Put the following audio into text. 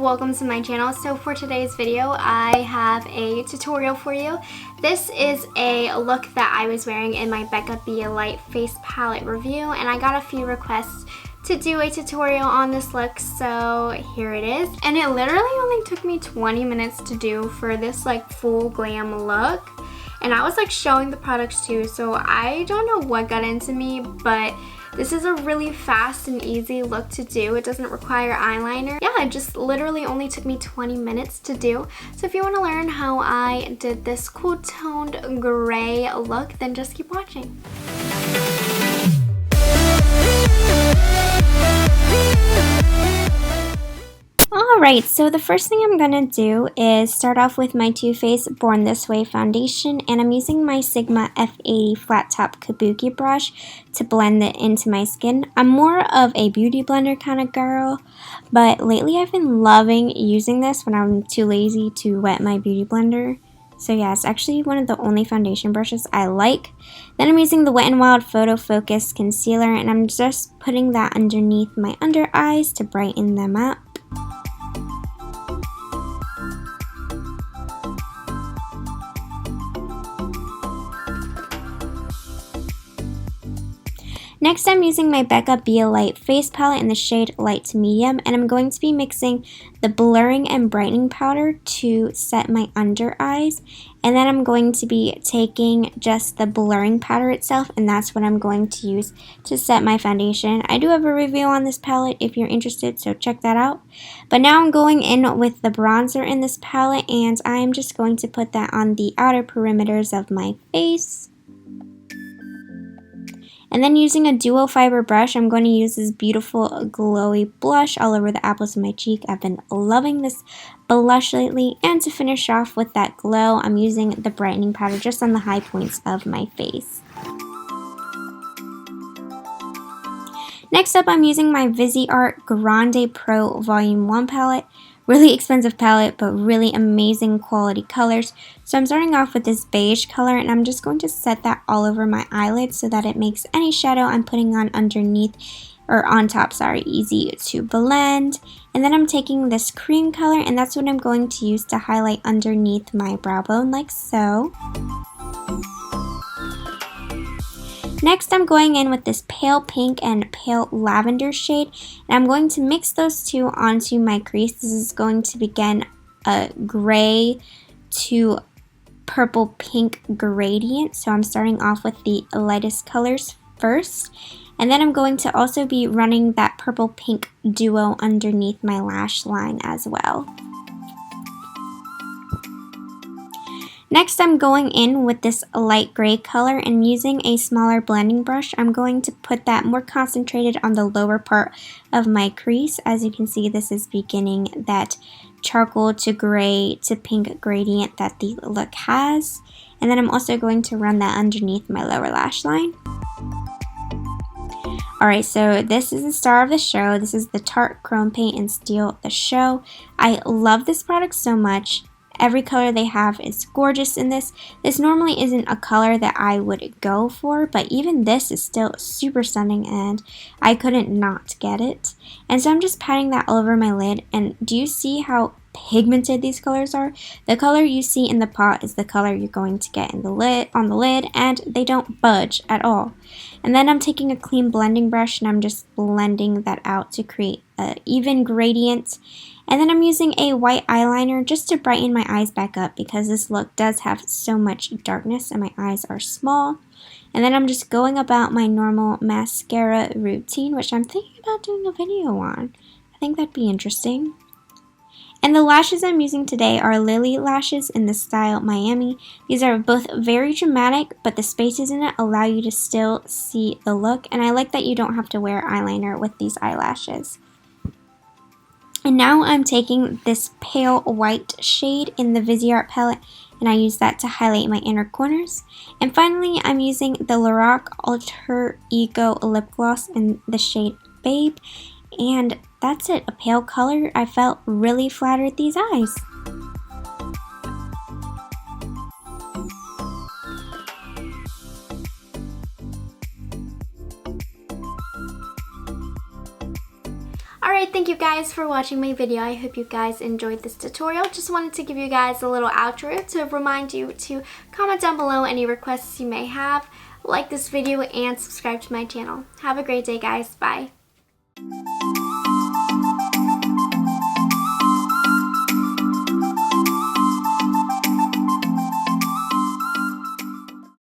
welcome to my channel. So for today's video, I have a tutorial for you. This is a look that I was wearing in my Becca Be a Light face palette review, and I got a few requests to do a tutorial on this look, so here it is. And it literally only took me 20 minutes to do for this like full glam look. And I was like showing the products too, so I don't know what got into me, but this is a really fast and easy look to do. It doesn't require eyeliner. Yeah, it just literally only took me 20 minutes to do. So if you want to learn how I did this cool toned gray look, then just keep watching. Alright, so the first thing I'm going to do is start off with my Too Faced Born This Way foundation, and I'm using my Sigma F80 flat top kabuki brush to blend it into my skin. I'm more of a beauty blender kind of girl, but lately I've been loving using this when I'm too lazy to wet my beauty blender. So yeah, it's actually one of the only foundation brushes I like. Then I'm using the Wet n Wild PhotoFocus concealer, and I'm just putting that underneath my under eyes to brighten them up. Next, I'm using my Becca Be a Light face palette in the shade Light to Medium, and I'm going to be mixing the blurring and brightening powder to set my under eyes. And then I'm going to be taking just the blurring powder itself, and that's what I'm going to use to set my foundation. I do have a review on this palette if you're interested, so check that out. But now I'm going in with the bronzer in this palette, and I'm just going to put that on the outer perimeters of my face. And then using a duo fiber brush, I'm going to use this beautiful glowy blush all over the apples of my cheek. I've been loving this blush lately. And to finish off with that glow, I'm using the brightening powder just on the high points of my face. Next up, I'm using my Viseart Grande Pro Volume 1 palette. Really expensive palette, but really amazing quality colors. So I'm starting off with this beige color, and I'm just going to set that all over my eyelids so that it makes any shadow I'm putting on underneath, or on top, sorry, easy to blend. And then I'm taking this cream color, and that's what I'm going to use to highlight underneath my brow bone, like so. Next, I'm going in with this pale pink and pale lavender shade, and I'm going to mix those two onto my crease. This is going to begin a gray to purple pink gradient, so I'm starting off with the lightest colors first, and then I'm going to also be running that purple pink duo underneath my lash line as well. Next, I'm going in with this light gray color, and using a smaller blending brush, I'm going to put that more concentrated on the lower part of my crease. As you can see, this is beginning that charcoal to gray to pink gradient that the look has. And then I'm also going to run that underneath my lower lash line. Alright, so this is the star of the show. This is the Tarte Chrome Paint and Steal the Show. I love this product so much. Every color they have is gorgeous in this. This normally isn't a color that I would go for, but even this is still super stunning, and I couldn't not get it. And so I'm just patting that all over my lid, and do you see how pigmented these colors are? The color you see in the pot is the color you're going to get in the lid, on the lid, and they don't budge at all. And then I'm taking a clean blending brush, and I'm just blending that out to create an even gradient. And then I'm using a white eyeliner just to brighten my eyes back up, because this look does have so much darkness and my eyes are small. And then I'm just going about my normal mascara routine, which I'm thinking about doing a video on. I think that'd be interesting. And the lashes I'm using today are Lilly lashes in the style Miami. These are both very dramatic, but the spaces in it allow you to still see the look. And I like that you don't have to wear eyeliner with these eyelashes. And now I'm taking this pale white shade in the Viseart palette, and I use that to highlight my inner corners. And finally, I'm using the Lorac Alter Ego lip gloss in the shade Babe. And that's it, a pale color. I felt really flattered these eyes. Alright, thank you guys for watching my video. I hope you guys enjoyed this tutorial. Just wanted to give you guys a little outro to remind you to comment down below any requests you may have, like this video, and subscribe to my channel. Have a great day, guys. Bye.